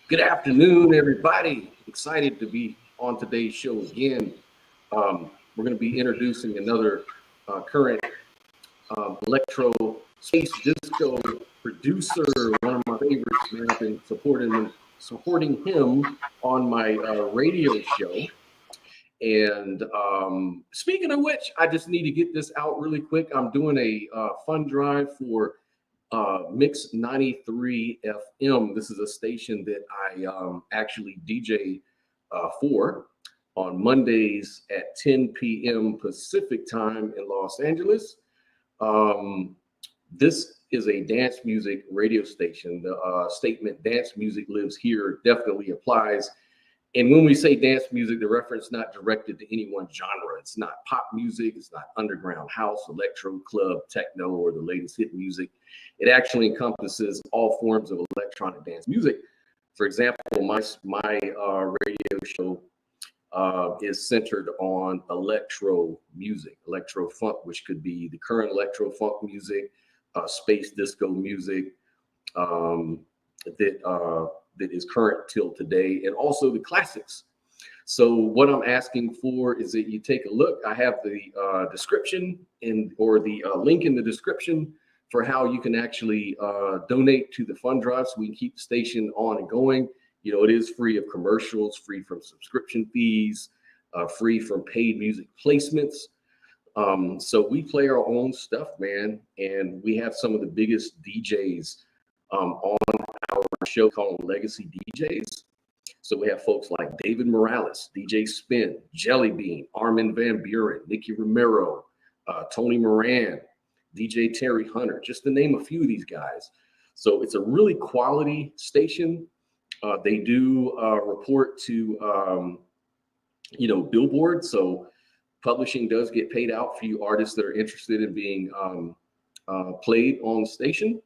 Good afternoon, everybody. Excited to be on today's show again. We're going to be introducing another current electro space disco producer, one of my favorites, man. I've been supporting him on my radio show. And speaking of which, I just need to get this out really quick. I'm doing a fund drive for Mix93FM. This is a station that I actually DJ for on Mondays at 10 p.m. Pacific time in Los Angeles. This is a dance music radio station. The statement "dance music lives here" definitely applies. And when we say dance music, the reference not directed to any one genre. It's not pop music. It's not underground house, electro, club, techno, or the latest hit music. It actually encompasses all forms of electronic dance music. For example, my radio show is centered on electro music, electro funk, which could be the current electro funk music, space disco music, that is current till today, and also the classics. So what I'm asking for is that you take a look. I have the description or the link in the description for how you can actually donate to the fund drive so we can keep the station on and going. You know, it is free of commercials, free from subscription fees, free from paid music placements. So we play our own stuff, man, and we have some of the biggest DJs on our show called Legacy DJs. So we have folks like David Morales, DJ Spin, Jelly Bean, Armin van Buren, Nicky Romero, Tony Moran, DJ Terry Hunter, just to name a few of these guys. So it's a really quality station. They do report to, Billboard. So publishing does get paid out for you artists that are interested in being played on the station.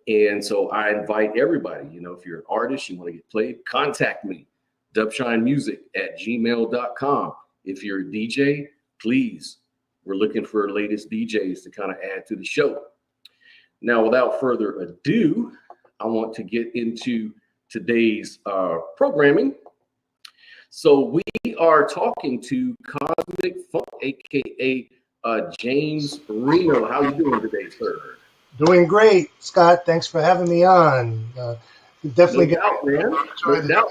And so I invite everybody, if you're an artist, you want to get played, contact me, dubshinemusic@gmail.com. If you're a DJ, please, we're looking for latest DJs to kind of add to the show. Now, without further ado, I want to get into today's programming. So we are talking to KOZMIK Funk, aka James Reno. How you doing today, sir? Doing great, Scott. Thanks for having me on. Definitely no doubt, man. No doubt.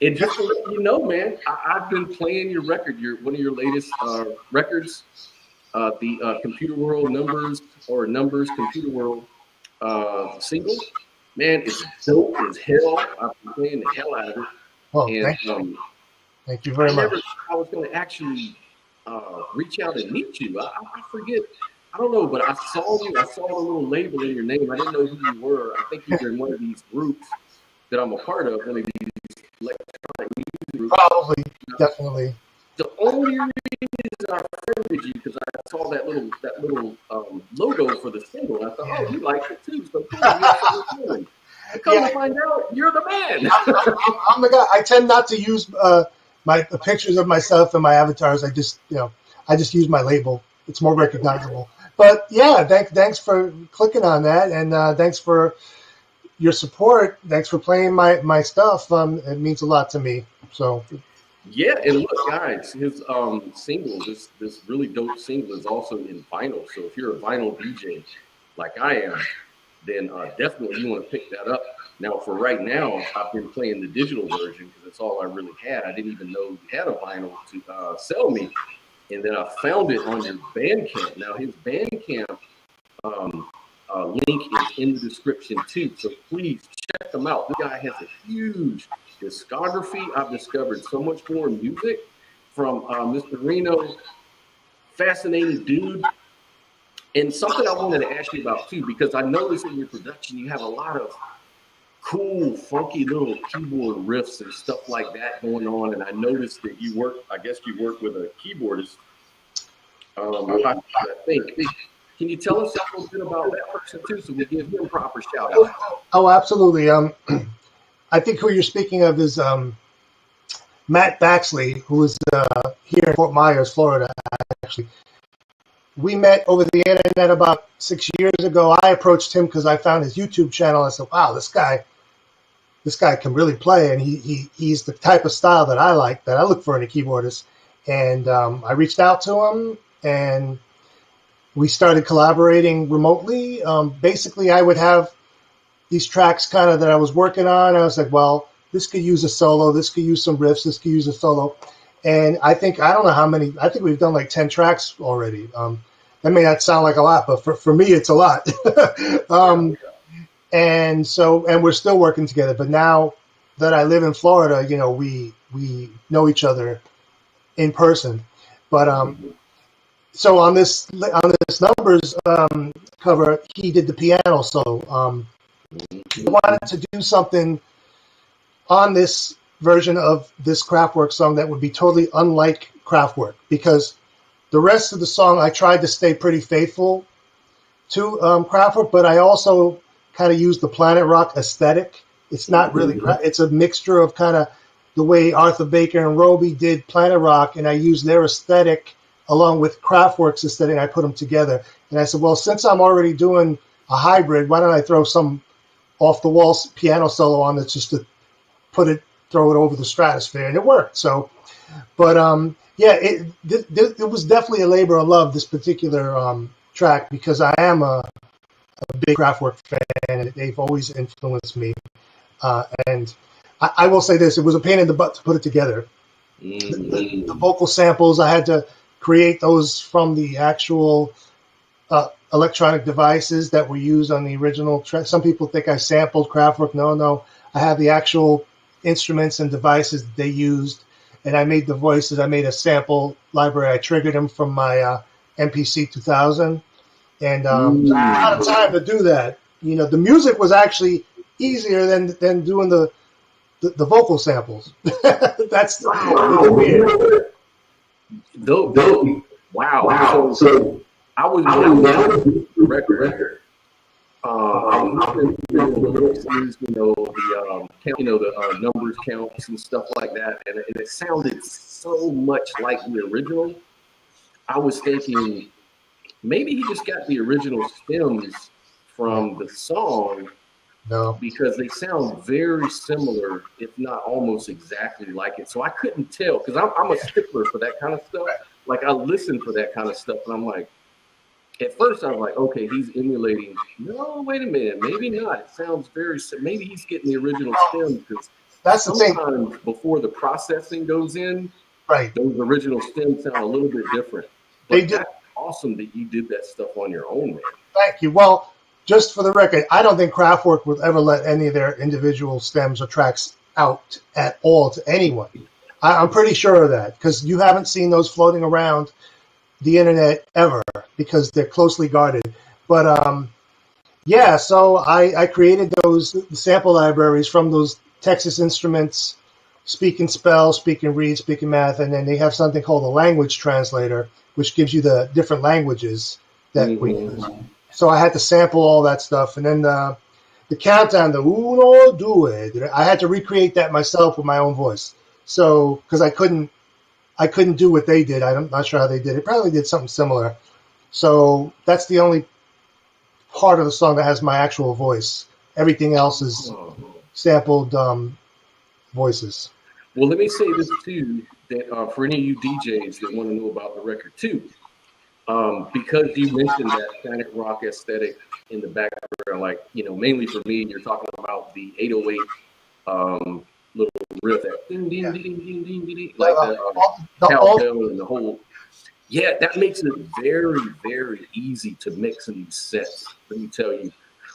And just to let you know, man, I've been playing your record, one of your latest records, the Computer World Numbers Computer World single. Man, it's dope as hell. I've been playing the hell out of it. Well, thank you very much. I was going to actually reach out and meet you. I forget. I don't know, but I saw you. I saw a little label in your name. I didn't know who you were. I think you're in one of these groups that I'm a part of, one of these electronic music groups. Probably, definitely. The only reason I friended you because I saw that little logo for the single. I thought, oh, you like it too. So cool. Come to find out, you're the man. I'm the guy. I tend not to use the pictures of myself and my avatars. I just use my label. It's more recognizable. But yeah, thanks for clicking on that, and thanks for your support. Thanks for playing my stuff. It means a lot to me. So yeah, and look, guys, his single, this really dope single is also in vinyl. So if you're a vinyl DJ like I am, then definitely you want to pick that up. Now, for right now, I've been playing the digital version because that's all I really had. I didn't even know you had a vinyl to sell me. And then I found it on your Bandcamp. Now, his Bandcamp link is in the description, too. So please check them out. This guy has a huge discography. I've discovered so much more music from Mr. Reno. Fascinating dude. And something I wanted to ask you about, too, because I noticed in your production you have a lot of cool, funky little keyboard riffs and stuff like that going on. And I noticed that you work with a keyboardist, I think. Can you tell us a little bit about that person too, so we give him proper shout out? Oh, absolutely. I think who you're speaking of is Matt Baxley, who is here in Fort Myers, Florida, actually. We met over the internet about 6 years ago. I approached him because I found his YouTube channel. I said, wow, this guy, this guy can really play, and he's the type of style that I like, that I look for in a keyboardist. And I reached out to him, and we started collaborating remotely. Basically, I would have these tracks kind of that I was working on. I was like, well, this could use a solo, this could use some riffs, this could use a solo. And I don't know how many, I think we've done like 10 tracks already. That may not sound like a lot, but for me, it's a lot. And we're still working together. But now that I live in Florida, you know, we know each other in person. But so on this numbers cover, he did the piano solo. He wanted to do something on this version of this Kraftwerk song that would be totally unlike Kraftwerk, because the rest of the song I tried to stay pretty faithful to Kraftwerk, but I also kind of used the Planet Rock aesthetic. It's not really, it's a mixture of kind of the way Arthur Baker and Roby did Planet Rock, and I used their aesthetic along with Kraftwerk's aesthetic, and I put them together. And I said, well, since I'm already doing a hybrid, why don't I throw some off-the-wall piano solo on it just to throw it over the stratosphere, and it worked. So, but yeah, it was definitely a labor of love, this particular track, because I am a big Kraftwerk fan, and they've always influenced me. And I will say this, it was a pain in the butt to put it together. The vocal samples, I had to create those from the actual electronic devices that were used on the original track. Some people think I sampled Kraftwerk. No, I have the actual instruments and devices that they used, and I made the voices. I made a sample library. I triggered them from my MPC 2000, and a lot of time to do that. You know, the music was actually easier than doing the vocal samples. That's weird. Wow. So I was the record. I was listening to the voices, the numbers counts and stuff like that, and it sounded so much like the original. I was thinking maybe he just got the original stems from the song. No, because they sound very similar, if not almost exactly like it. So I couldn't tell, because I'm a stickler for that kind of stuff. Like, I listen for that kind of stuff, and I'm like, at first I was like, okay, he's emulating. No, wait a minute, maybe not. It sounds very, maybe he's getting the original stems, because that's the thing. Sometimes before the processing goes in, right, those original stems sound a little bit different. But that's awesome that you did that stuff on your own, man. Thank you. Well, just for the record, I don't think Kraftwerk would ever let any of their individual stems or tracks out at all to anyone. I'm pretty sure of that, because you haven't seen those floating around the internet ever, because they're closely guarded. But yeah, so I created those sample libraries from those Texas Instruments, Speak and Spell, Speak and Read, Speak and Math, and then they have something called a language translator, which gives you the different languages that we use. So I had to sample all that stuff, and then the countdown, the uno, due, I had to recreate that myself with my own voice. So because I couldn't do what they did. I'm not sure how they did it. Probably did something similar. So that's the only part of the song that has my actual voice. Everything else is sampled voices. Well, let me say this too, that for any of you DJs that want to know about the record too, because you mentioned that Planet Rock aesthetic in the background, like, mainly for me, you're talking about the 808 little riff, that ding, ding, ding, ding, ding, ding, like the cowbell and the whole. Yeah, that makes it very, very easy to mix in these sets. Let me tell you,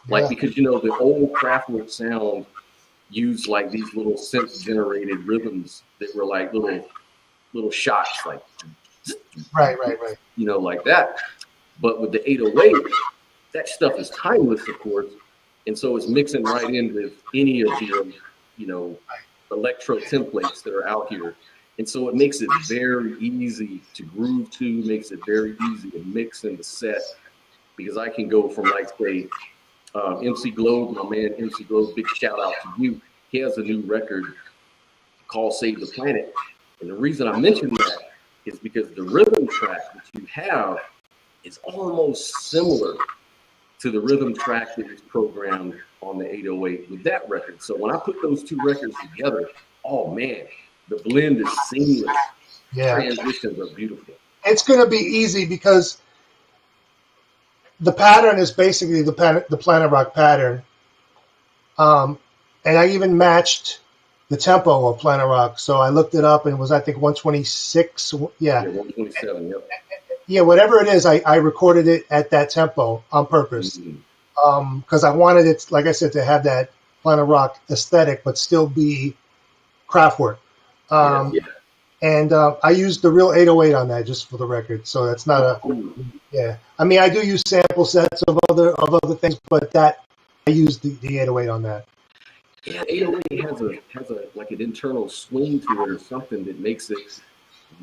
because the old Kraftwerk sound used like these little synth-generated rhythms that were like little shots, like right, like that. But with the 808, that stuff is timeless, of course, and so it's mixing right in with any of the electro templates that are out here. And so it makes it very easy to groove to, makes it very easy to mix in the set, because I can go from, like, say, MC Globe, my man MC Globe, big shout out to you. He has a new record called Save the Planet. And the reason I mention that is because the rhythm track that you have is almost similar to the rhythm track that is programmed on the 808 with that record. So when I put those two records together, oh man, the blend is seamless. Yeah. Transitions are beautiful. It's going to be easy because the pattern is basically the Planet Rock pattern. And I even matched the tempo of Planet Rock. So I looked it up and it was, I think, 126. Yeah. 127, yep. Yeah, whatever it is, I recorded it at that tempo on purpose. Because I wanted it, like I said, to have that Planet Rock aesthetic, but still be Kraftwerk. And I used the real 808 on that, just for the record. So that's not yeah. I mean, I do use sample sets of other things, but that I used the 808 on that. Yeah, 808 has a like an internal swing to it or something that makes it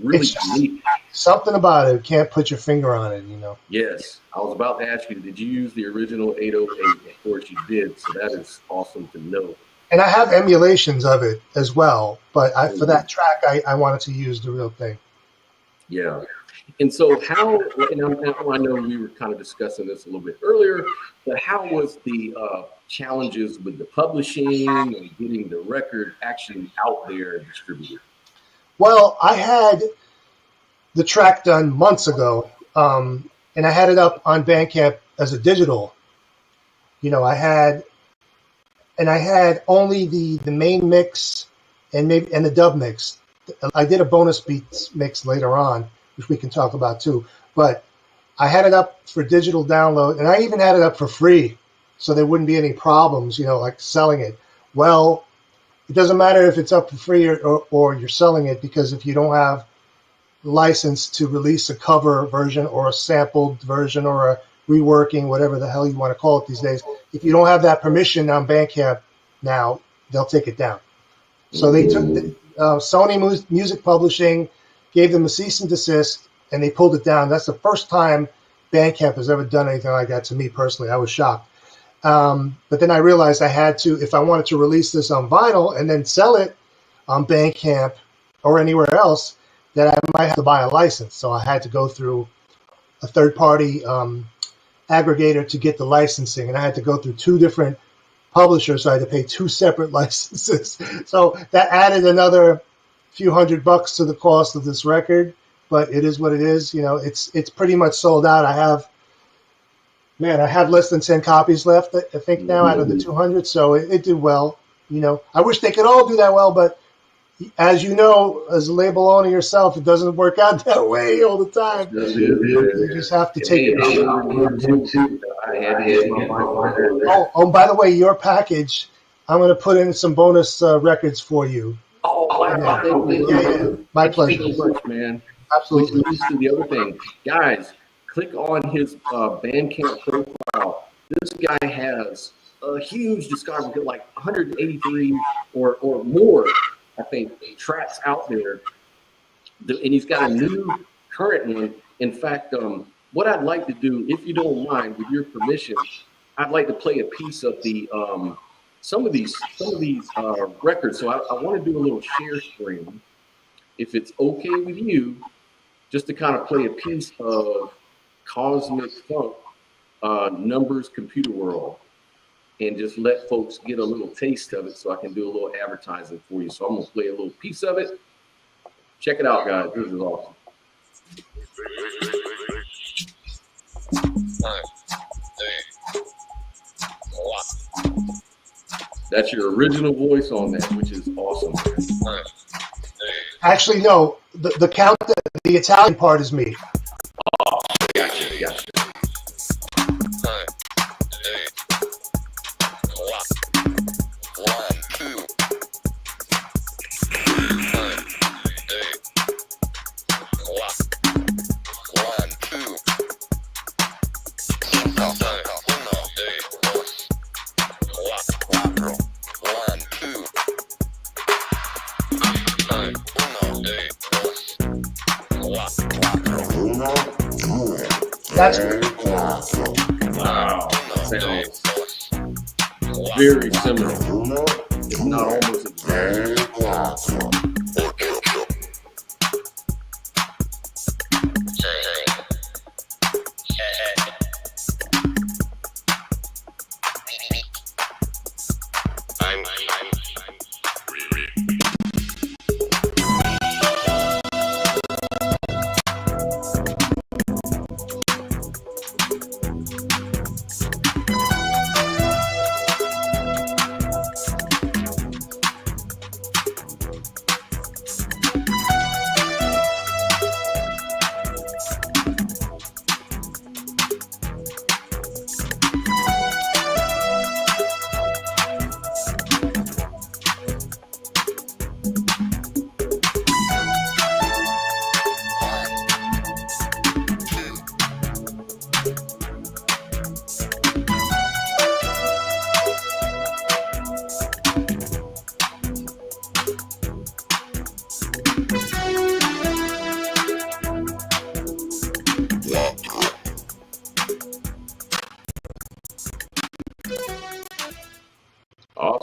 really unique. Something about it, can't put your finger on it, you know. Yes, I was about to ask you, did you use the original 808? Of course you did, so that is awesome to know. And I have emulations of it as well, but for that track, I wanted to use the real thing. Yeah. And so how, and I know we were kind of discussing this a little bit earlier, but how was the challenges with the publishing and getting the record actually out there and distributed? Well, I had the track done months ago, and I had it up on Bandcamp as a digital. You know, I had only the main mix and the dub mix. I did a bonus beats mix later on, which we can talk about too. But I had it up for digital download, and I even had it up for free, so there wouldn't be any problems, you know, like selling it. Well, it doesn't matter if it's up for free or you're selling it, because if you don't have license to release a cover version or a sampled version or a reworking, whatever the hell you want to call it these days, if you don't have that permission on Bandcamp now, they'll take it down. So they took Sony Music Publishing, gave them a cease and desist, and they pulled it down. That's the first time Bandcamp has ever done anything like that to me personally. I was shocked. But then I realized I had to, if I wanted to release this on vinyl and then sell it on Bandcamp or anywhere else, that I might have to buy a license. So I had to go through a third-party aggregator to get the licensing, and I had to go through two different publishers, so I had to pay two separate licenses. So that added another few $100 to the cost of this record, but it is what it is. You know, it's pretty much sold out. I have less than 10 copies left, I think now, out of the 200, so it did well. You know, I wish they could all do that well, but as you know, as a label owner yourself, it doesn't work out that way all the time. You just have to take it. Oh, by the way, your package, I'm going to put in some bonus records for you. Oh, wow. Yeah. My pleasure. Thank you so much, man. Absolutely. Which leads to the other thing. Guys, click on his Bandcamp profile. This guy has a huge discography, like 183 or more, I think, tracks out there. And he's got a new current one. In fact, what I'd like to do, if you don't mind, with your permission, I'd like to play a piece of the some of these records. So I want to do a little share screen, if it's okay with you, just to kind of play a piece of KOZMIK Funk, Numbers Computer World, and just let folks get a little taste of it, so I can do a little advertising for you. So I'm gonna play a little piece of it. Check it out, guys. This is awesome. That's your original voice on that, which is awesome. Actually, no, the count, the Italian part is me. Oh, gotcha. That's wow. Sounds very similar, if not almost exactly.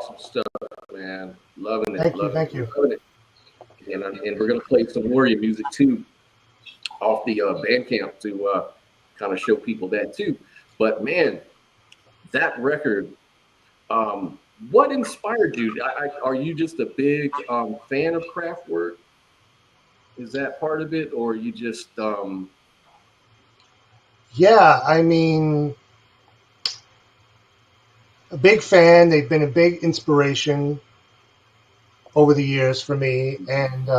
awesome stuff, man. Loving it. Thank you. Loving it. And we're gonna play some more of your music too, off the Bandcamp to kind of show people that too. But man, that record, what inspired you? Are you just a big fan of Kraftwerk? Is that part of it, or you just? Yeah, I mean, a big fan. They've been a big inspiration over the years for me, and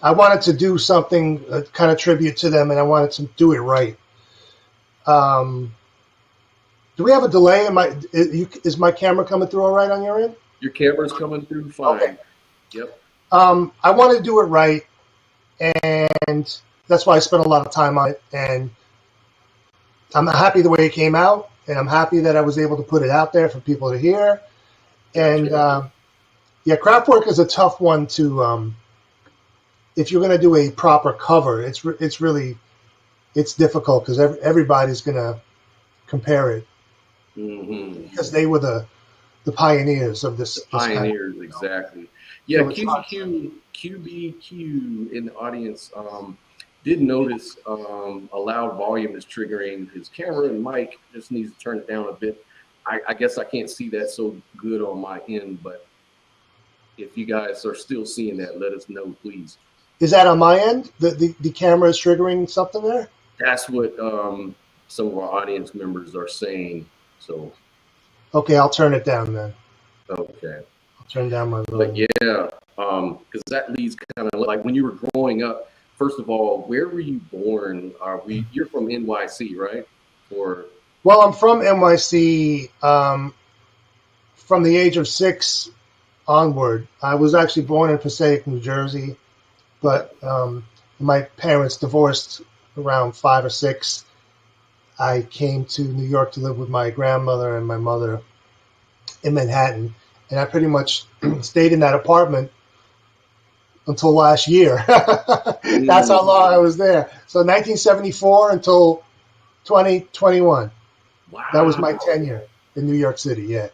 I wanted to do something kind of tribute to them, and I wanted to do it right. Do we have a delay? Is my camera coming through all right on your end? Your camera's coming through fine. Okay. Yep. I wanted to do it right, and that's why I spent a lot of time on it. And I'm happy the way it came out, and I'm happy that I was able to put it out there for people to hear. And yeah, Kraftwerk is a tough one to. If you're going to do a proper cover, it's difficult because everybody's going to compare it because they were the pioneers of this. Pioneers, kind of, exactly. Yeah, so QBQ in the audience did notice a loud volume is triggering his camera, and Mike just needs to turn it down a bit. I guess I can't see that so good on my end, but if you guys are still seeing that, let us know, please. Is that on my end? The camera is triggering something there? That's what some of our audience members are saying. So, okay, I'll turn it down then. Okay. I'll turn down my volume. But yeah, because that leads kind of like when you were growing up. First of all, where were you born? You're from NYC, right? Or well, I'm from NYC. From the age of 6 onward, I was actually born in Passaic, New Jersey, but my parents divorced around 5 or 6. I came to New York to live with my grandmother and my mother in Manhattan, and I pretty much stayed in that apartment until last year. That's how long I was there. So 1974 until 2021. Wow. That was my tenure in New York City, yeah.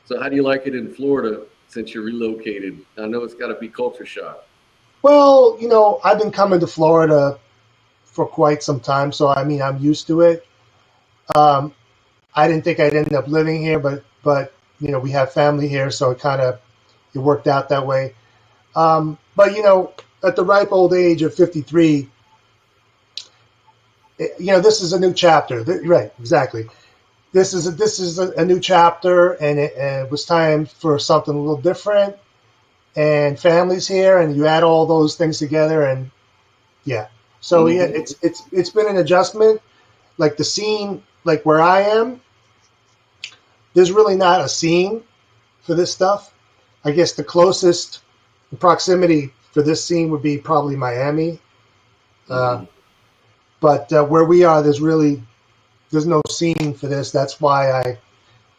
So how do you like it in Florida since you're relocated? I know it's got to be culture shock. Well, you know, I've been coming to Florida for quite some time, so I mean, I'm used to it. I didn't think I'd end up living here, but you know, we have family here, so it worked out that way. But you know, at the ripe old age of 53, you know, this is a new chapter. Right, exactly. This is a new chapter, and it was time for something a little different. And family's here, and you add all those things together, and yeah. So yeah, it's been an adjustment. Like the scene, like where I am, there's really not a scene for this stuff. I guess the closest proximity for this scene would be probably Miami. But where we are, there's no scene for this. That's why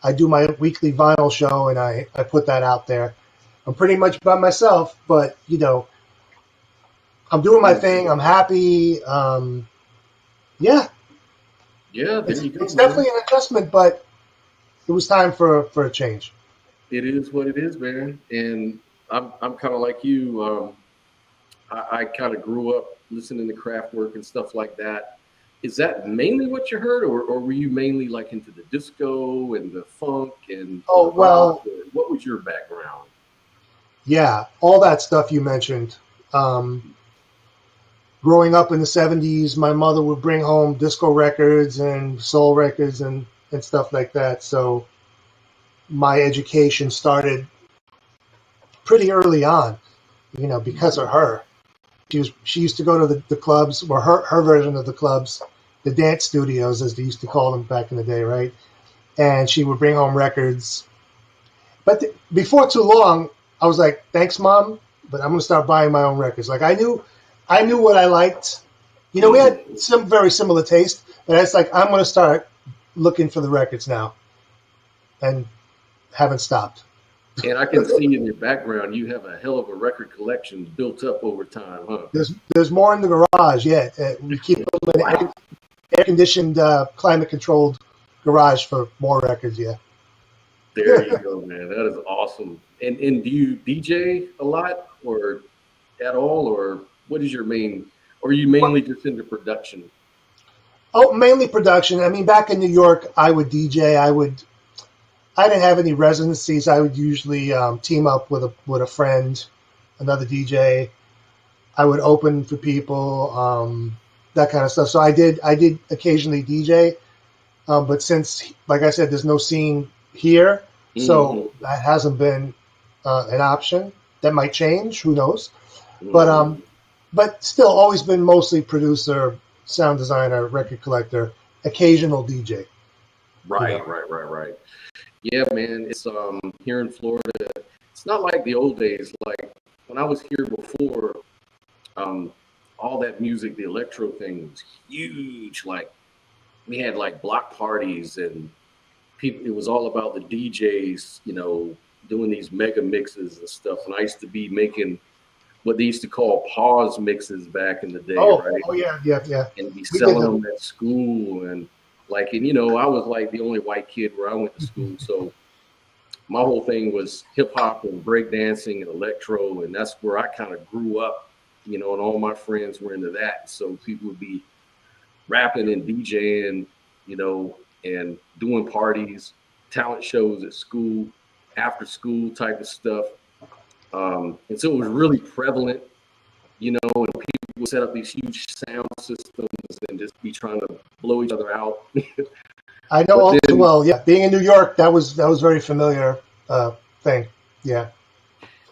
I do my weekly vinyl show, and I put that out there. I'm pretty much by myself, but you know, I'm doing my thing. I'm happy. Yeah. Yeah, there you go. It's definitely an adjustment, but it was time for a change. It is what it is, man. And I'm kind of like you. I kind of grew up listening to Kraftwerk and stuff like that. Is that mainly what you heard, or were you mainly like into the disco and the funk and? Oh well. What was your background? Yeah, all that stuff you mentioned. Growing up in the 70s, my mother would bring home disco records and soul records and stuff like that. So my education started pretty early on, you know, because of her. She used to go to the clubs, or her version of the clubs, the dance studios, as they used to call them back in the day, right? And she would bring home records. But before too long, I was like, thanks, Mom, but I'm going to start buying my own records. Like I knew what I liked. You know, we had some very similar taste, but it's like, I'm going to start looking for the records now, and haven't stopped. And I can see in your background, you have a hell of a record collection built up over time, huh? There's more in the garage, yeah. We keep them in an air-conditioned, climate-controlled garage for more records, yeah. There you go, man. That is awesome. And do you DJ a lot or at all, or what is your main? Or are you mainly just into production? Oh, mainly production. I mean, back in New York, I would DJ. I didn't have any residencies. I would usually team up with a friend, another DJ. I would open for people, that kind of stuff. So I did occasionally DJ, but since, like I said, there's no scene here, so that hasn't been an option. That might change. Who knows? But still, always been mostly producer, sound designer, record collector, occasional DJ. Right. Yeah, man. It's here in Florida. It's not like the old days. Like when I was here before, all that music, the electro thing was huge. Like we had like block parties and people. It was all about the DJs, doing these mega mixes and stuff. And I used to be making what they used to call pause mixes back in the day, right? Oh yeah. And be selling them at school and I was like the only white kid where I went to school, so my whole thing was hip hop and breakdancing and electro, and that's where I kind of grew up, and all my friends were into that. So people would be rapping and DJing, and doing parties, talent shows at school, after school type of stuff. And so it was really prevalent, and people would set up these huge sound systems and just be trying to blow each other out. I know all too well. Yeah, being in New York, that was very familiar thing. Yeah.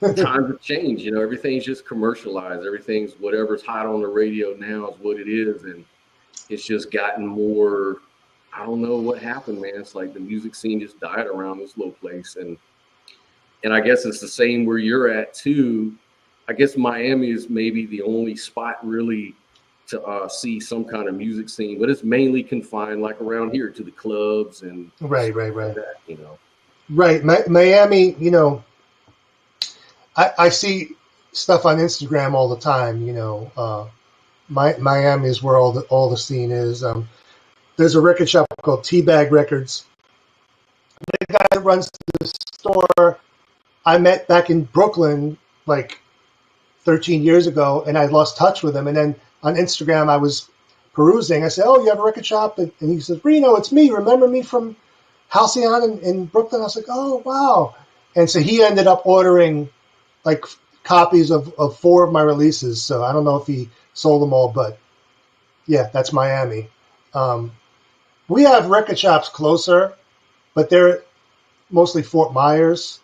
Times have changed. Everything's just commercialized. Everything's whatever's hot on the radio now is what it is, and it's just gotten more. I don't know what happened, man. It's like the music scene just died around this little place, and I guess it's the same where you're at too. I guess Miami is maybe the only spot really to see some kind of music scene, but it's mainly confined like around here to the clubs and right. That, Right, Miami. I see stuff on Instagram all the time. Miami is where all the scene is. There's a record shop called Teabag Records. The guy that runs the store I met back in Brooklyn like 13 years ago, and I lost touch with him. And then on Instagram, I was perusing. I said, "Oh, you have a record shop?" And he says, "Reno, it's me. Remember me from Halcyon in Brooklyn?" I was like, "Oh, wow." And so he ended up ordering like copies of 4 of my releases. So I don't know if he sold them all, but yeah, that's Miami. We have record shops closer, but they're mostly Fort Myers,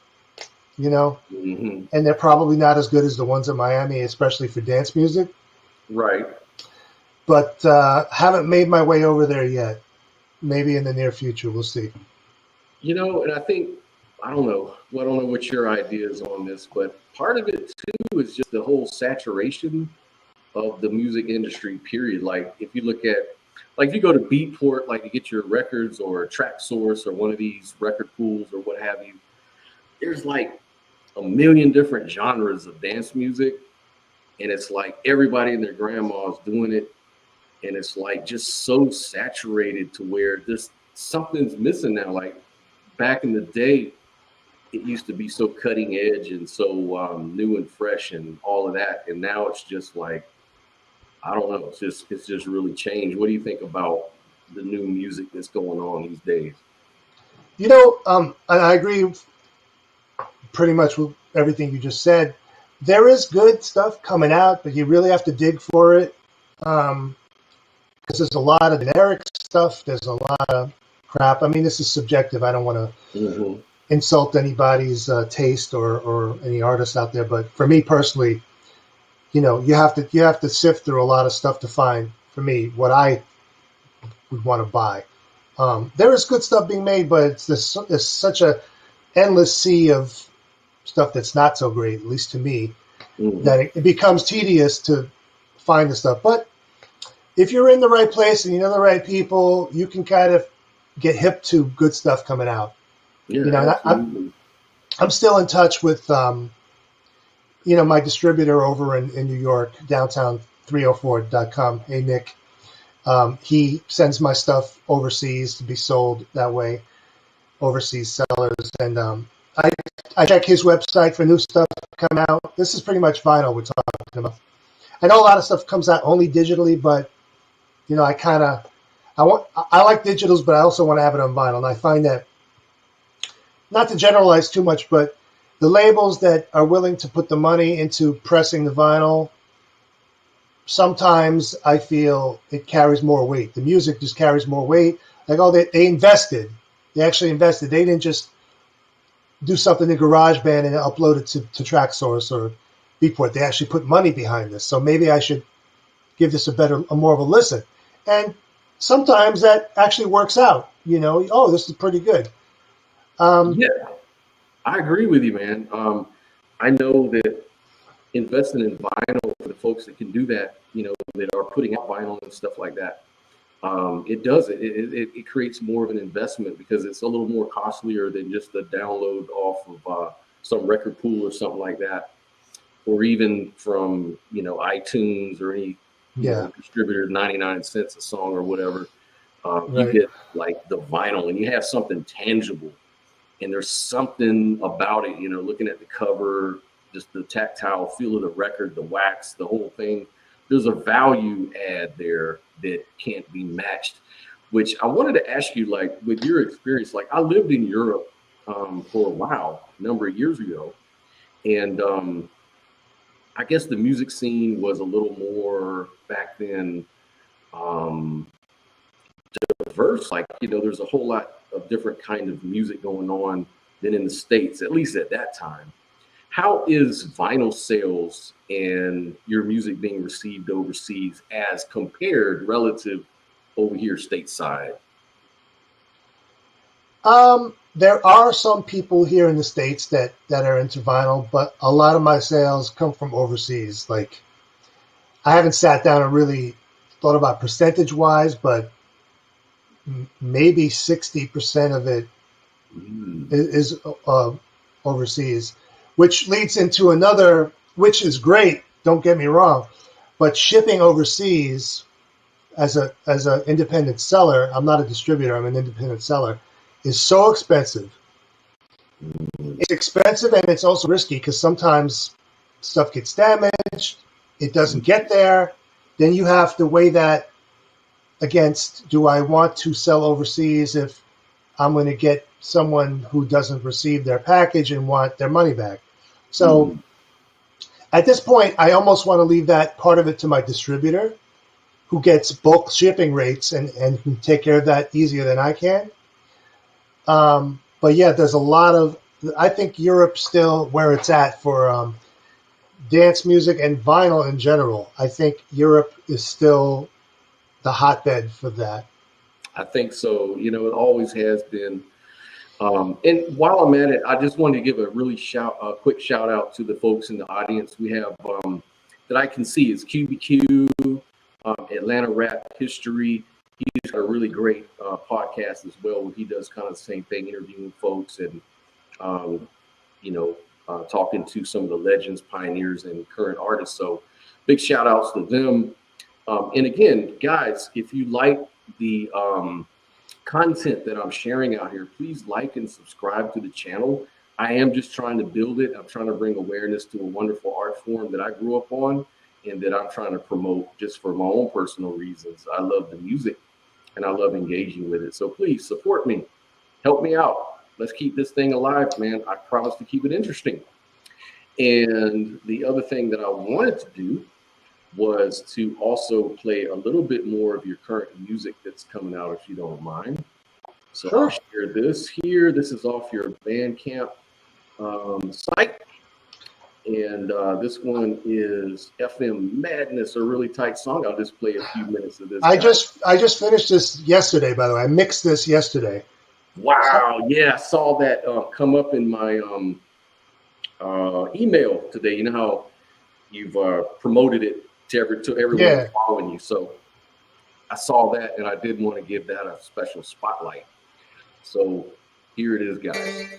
and they're probably not as good as the ones in Miami, especially for dance music. Right. But haven't made my way over there yet. Maybe in the near future, we'll see. And I think, I don't know what your idea is on this, but part of it too is just the whole saturation of the music industry, period. Like if you look at, like if you go to Beatport, like you get your records or Track Source or one of these record pools or what have you, there's like a million different genres of dance music. And it's like everybody and their grandma's doing it. And it's like just so saturated to where there's something's missing now. Like back in the day, it used to be so cutting edge and so new and fresh and all of that. And now it's just like, I don't know. It's just really changed. What do you think about the new music that's going on these days? And I agree pretty much with everything you just said. There is good stuff coming out, but you really have to dig for it. Because there's a lot of generic stuff. There's a lot of crap. I mean, this is subjective. I don't want to insult anybody's taste or any artists out there. But for me personally, you have to sift through a lot of stuff to find, for me, what I would want to buy. There is good stuff being made, but it's such a endless sea of stuff that's not so great, at least to me, that it becomes tedious to find the stuff. But if you're in the right place and you know the right people, you can kind of get hip to good stuff coming out. Yeah, I'm still in touch with my distributor over in New York, downtown304.com. Hey, Nick. He sends my stuff overseas to be sold that way. overseas sellers. And I check his website for new stuff to come out. This is pretty much vinyl we're talking about. I know a lot of stuff comes out only digitally, but you know, I like digitals, but I also want to have it on vinyl. And I find that, not to generalize too much, but the labels that are willing to put the money into pressing the vinyl, sometimes I feel it carries more weight. The music just carries more weight. Like, oh, they invested. They actually invested. They didn't just do something in GarageBand and upload it to TrackSource or Beatport. They actually put money behind this. So maybe I should give this a more of a listen. And sometimes that actually works out. You know, oh, this is pretty good. Yeah, I agree with you, man. I know that investing in vinyl for the folks that can do that, you know, that are putting out vinyl and stuff like that, it creates more of an investment because it's a little more costlier than just a download off of some record pool or something like that, or even from, you know, iTunes or any distributor, 99 cents a song or whatever. You get like the vinyl and you have something tangible, and there's something about it, you know, looking at the cover, just the tactile feel of the record, the wax, the whole thing. There's a value add there that can't be matched, which I wanted to ask you, like, with your experience, like I lived in Europe for a while, a number of years ago. And I guess the music scene was a little more back then diverse. Like, you know, there's a whole lot of different kind of music going on than in the States, at least at that time. How is vinyl sales and your music being received overseas as compared relative over here stateside? There are some people here in the States that are into vinyl, but a lot of my sales come from overseas. Like, I haven't sat down and really thought about percentage wise, but maybe 60% of it is overseas, which leads into another, which is great, don't get me wrong, but shipping overseas as a independent seller, I'm not a distributor, I'm an independent seller, is so expensive. It's expensive and it's also risky because sometimes stuff gets damaged, it doesn't get there, then you have to weigh that against, do I want to sell overseas if I'm going to get someone who doesn't receive their package and want their money back? So at this point, I almost want to leave that part of it to my distributor, who gets bulk shipping rates and can take care of that easier than I can. But yeah, there's a lot of, I think Europe's still where it's at for dance music and vinyl in general. I think Europe is still the hotbed for that. I think so. You know, it always has been. And while I'm at it, I just wanted to give a quick shout out to the folks in the audience. We have that I can see is QBQ, Atlanta Rap History. He's got a really great podcast as well, where he does kind of the same thing, interviewing folks and talking to some of the legends, pioneers, and current artists. So big shout outs to them. And again, guys, if you like the content that I'm sharing out here, please like and subscribe to the channel. I am just trying to build it. I'm trying to bring awareness to a wonderful art form that I grew up on and that I'm trying to promote just for my own personal reasons. I love the music and I love engaging with it. So please support me. Help me out. Let's keep this thing alive, man. I promise to keep it interesting. And the other thing that I wanted to do was to also play a little bit more of your current music that's coming out, if you don't mind. So sure. I'll share this here. This is off your Bandcamp site. And this one is FM Madness, a really tight song. I'll just play a few minutes of this. I just finished this yesterday, by the way. I mixed this yesterday. Wow. Yeah, I saw that come up in my email today. You know how you've promoted it to everyone following you. So I saw that and I did want to give that a special spotlight. So here it is, guys.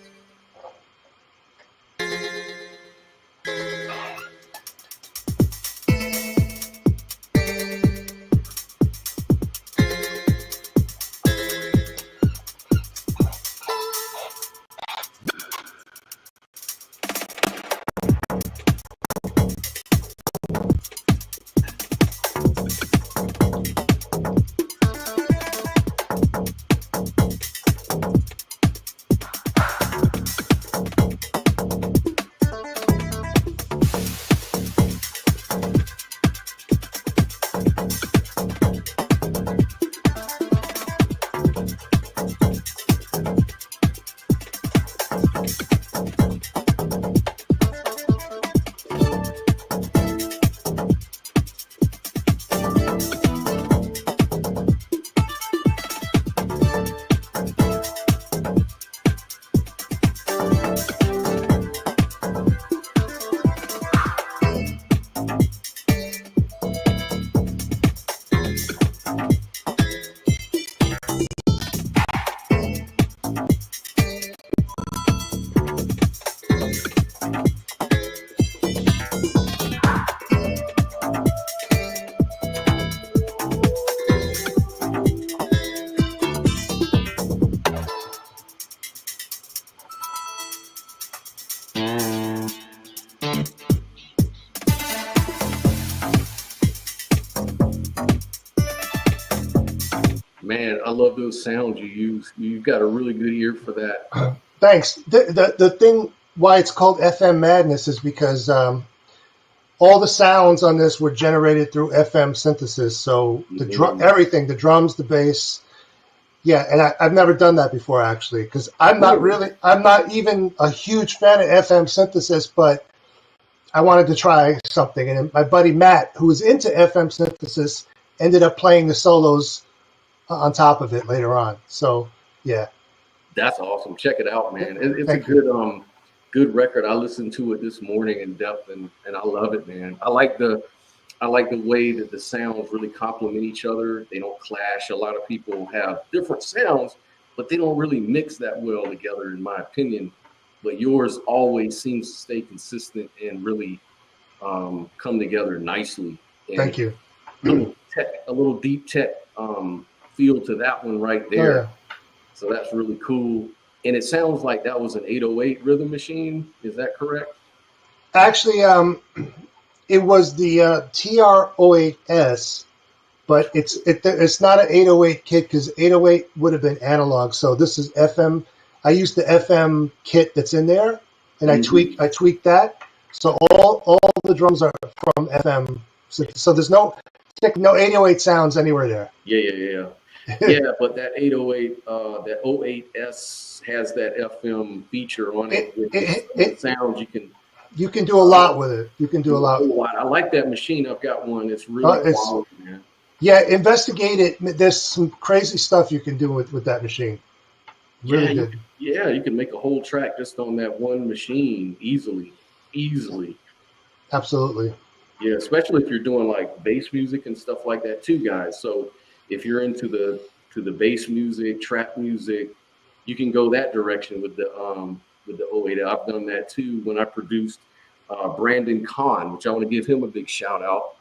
love those sounds you use. You've got a really good ear for that. Thanks. The thing why it's called FM Madness is because all the sounds on this were generated through FM synthesis. So everything, the drums, the bass. Yeah, and I've never done that before, actually, because I'm not even a huge fan of FM synthesis, but I wanted to try something. And my buddy Matt, who was into FM synthesis, ended up playing the solos on top of it later on. So, yeah. That's awesome. Check it out, man. It's a good record. I listened to it this morning in depth, and I love it, man. I like the way that the sounds really complement each other. They don't clash. A lot of people have different sounds, but they don't really mix that well together, in my opinion. But yours always seems to stay consistent and really come together nicely. And thank you. A little deep tech feel to that one right there. Oh, yeah. So that's really cool. And it sounds like that was an 808 rhythm machine. Is that correct? Actually, it was the TR-08S, but it's not an 808 kit because 808 would have been analog. So this is FM. I used the FM kit that's in there, and I tweaked that. So all the drums are from FM. So there's no 808 sounds anywhere there. Yeah. Yeah, but that 808, that 08S has that FM feature on it. It sounds you can do a lot with it. You can do a lot. I like that machine. I've got one. It's really quality, man. Yeah, investigate it. There's some crazy stuff you can do with that machine. Really good. You can make a whole track just on that one machine easily. Absolutely. Yeah, especially if you're doing like bass music and stuff like that too, guys. So if you're into the bass music, trap music, you can go that direction with the 08. I've done that too when I produced Brandon Kahn, which I want to give him a big shout out.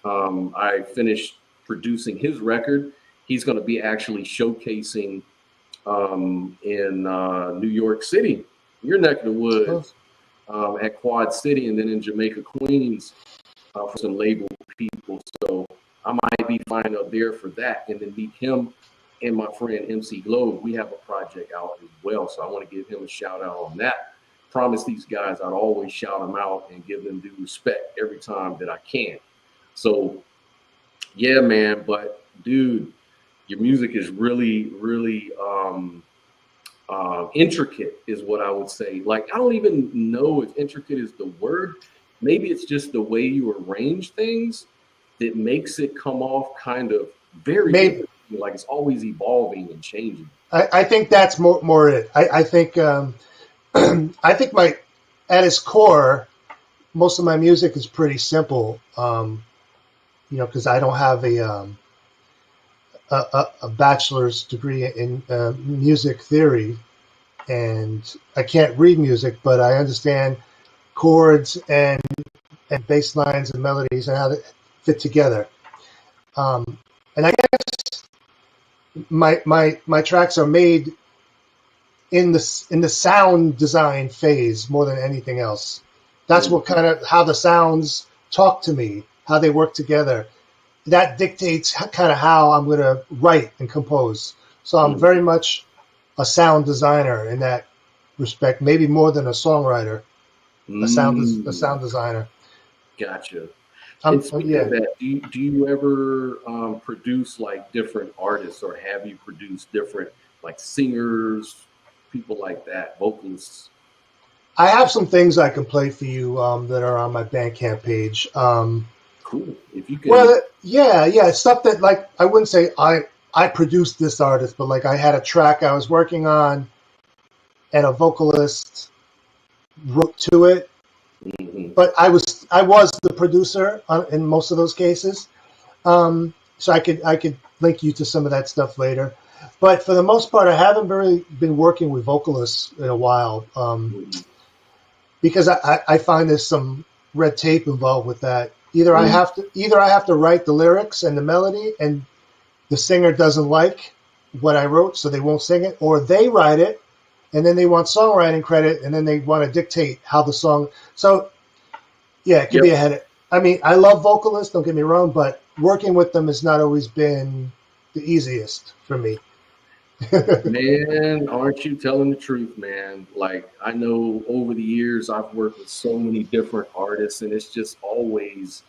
I finished producing his record. He's going to be actually showcasing in New York City, your neck of the woods, at Quad City, and then in Jamaica, Queens, for some label people. So I might be flying up there for that, and then meet him and my friend MC Globe. We have a project out as well, so I want to give him a shout out on that. Promise these guys I'd always shout them out and give them due respect every time that I can. So yeah, man, but dude, your music is really intricate is what I would say. Like, I don't even know if intricate is the word. Maybe it's just the way you arrange things that makes it come off kind of very like it's always evolving and changing. I think that's more it. I think I think at its core, most of my music is pretty simple. Because I don't have a bachelor's degree in music theory, and I can't read music, but I understand chords and bass lines and melodies and how they fit together. And I guess my tracks are made in the sound design phase more than anything else. That's what kind of how the sounds talk to me, how they work together. That dictates kind of how I'm going to write and compose. So I'm very much a sound designer in that respect, maybe more than a songwriter, a sound designer. Gotcha. And speaking of that, do you ever produce like different artists, or have you produced different like singers, people like that, vocalists? I have some things I can play for you that are on my Bandcamp page. Cool. If you can. Well, yeah, stuff that like I wouldn't say I produced this artist, but like I had a track I was working on, and a vocalist wrote to it. Mm-hmm. But I was the producer in most of those cases, so I could link you to some of that stuff later. But for the most part, I haven't really been working with vocalists in a while, because I find there's some red tape involved with that. Either I have to write the lyrics and the melody, and the singer doesn't like what I wrote, so they won't sing it, or they write it, and then they want songwriting credit, and then they want to dictate how the song. So, yeah, it could be a headache. I mean, I love vocalists, don't get me wrong, but working with them has not always been the easiest for me. Man, aren't you telling the truth, man? Like, I know over the years I've worked with so many different artists, and it's just always,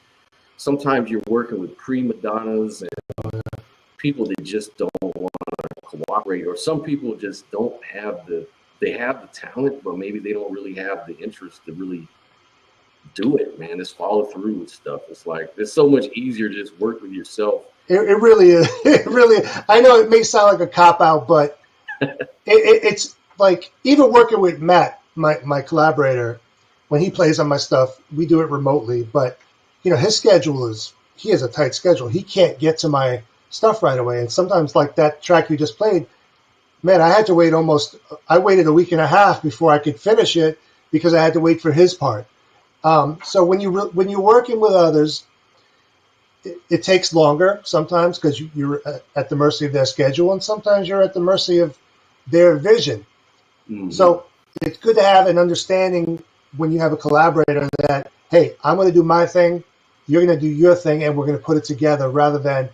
sometimes you're working with prima donnas and people that just don't want to cooperate, or some people just don't have they have the talent, but maybe they don't really have the interest to really do it, man. Just follow through with stuff. It's like, it's so much easier to just work with yourself. It really is. It really. I know it may sound like a cop out, but it's like, even working with Matt, my collaborator, when he plays on my stuff, we do it remotely. But his schedule he has a tight schedule. He can't get to my stuff right away. And sometimes, like that track you just played, man, I waited a week and a half before I could finish it because I had to wait for his part. So when you're working with others, it takes longer sometimes because you're at the mercy of their schedule, and sometimes you're at the mercy of their vision. Mm-hmm. So it's good to have an understanding when you have a collaborator that, hey, I'm going to do my thing, you're going to do your thing, and we're going to put it together, rather than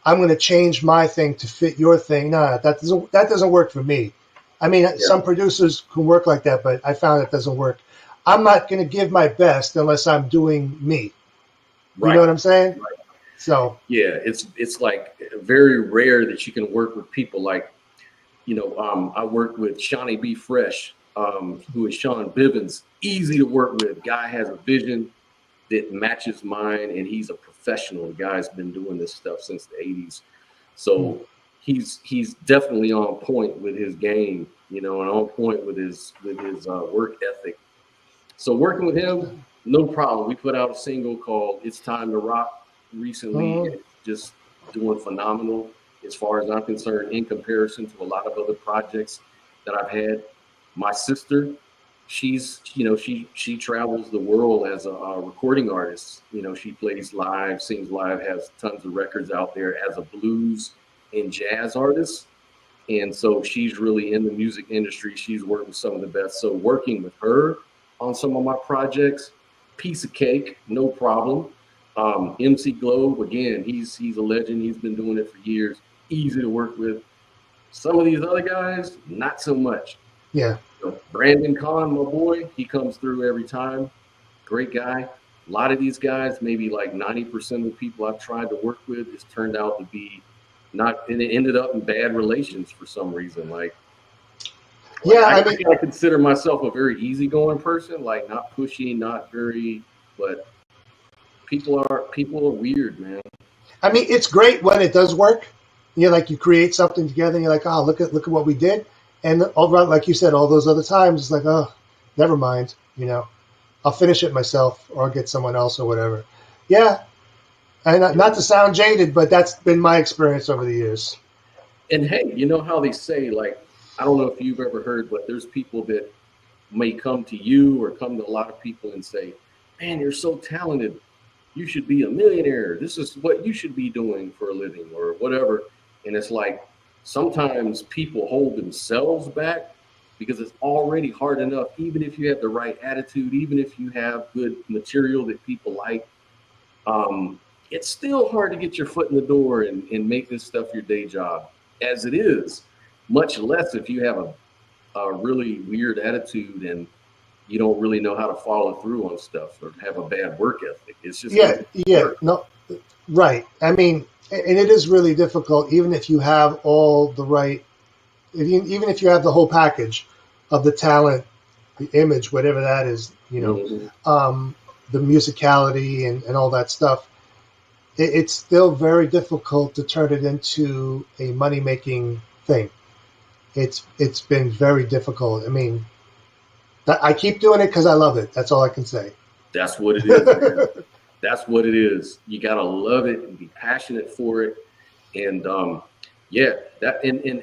I'm going to change my thing to fit your thing. No, that doesn't work for me. I mean, some producers can work like that, but I found it doesn't work. I'm not going to give my best unless I'm doing me. You know what I'm saying? Right. So yeah, it's like very rare that you can work with people like, I worked with Shawnee B. Fresh, who is Sean Bivens. Easy to work with. Guy has a vision that matches mine, and he's a professional. The guy's been doing this stuff since the 80s. So he's definitely on point with his game, and on point with his work ethic. So working with him, no problem. We put out a single called "It's Time to Rock" recently. It's just doing phenomenal as far as I'm concerned, in comparison to a lot of other projects that I've had. My sister, she travels the world as a recording artist. She plays live, sings live, has tons of records out there as a blues and jazz artist. And so she's really in the music industry. She's worked with some of the best. So working with her on some of my projects, piece of cake, no problem. MC Globe, again, he's a legend. He's been doing it for years. Easy to work with. Some of these other guys, not so much. Yeah. Brandon Kahn, my boy, he comes through every time. Great guy. A lot of these guys, maybe like 90% of the people I've tried to work with, it's turned out to be not, and it ended up in bad relations for some reason. I consider myself a very easygoing person, like not pushy, not very, but people are weird, man. I mean, it's great when it does work. You create something together, and you're like, oh, look at what we did. And like you said, all those other times, it's like, oh, never mind. I'll finish it myself, or I'll get someone else or whatever. Yeah. And not to sound jaded, but that's been my experience over the years. And hey, you know how they say, like, I don't know if you've ever heard, but there's people that may come to you or come to a lot of people and say, man, you're so talented. You should be a millionaire. This is what you should be doing for a living or whatever. And it's like, sometimes people hold themselves back because it's already hard enough, even if you have the right attitude, even if you have good material that people like, it's still hard to get your foot in the door and make this stuff your day job as it is, much less if you have a really weird attitude and you don't really know how to follow through on stuff or have a bad work ethic. It's just right. I mean, and it is really difficult, even if you have all the right, even if you have the whole package of the talent, the image, whatever that is, the musicality and all that stuff. It's still very difficult to turn it into a money-making thing. It's been very difficult. I mean, I keep doing it because I love it. That's all I can say. That's what it is, man. That's what it is. You gotta love it and be passionate for it, and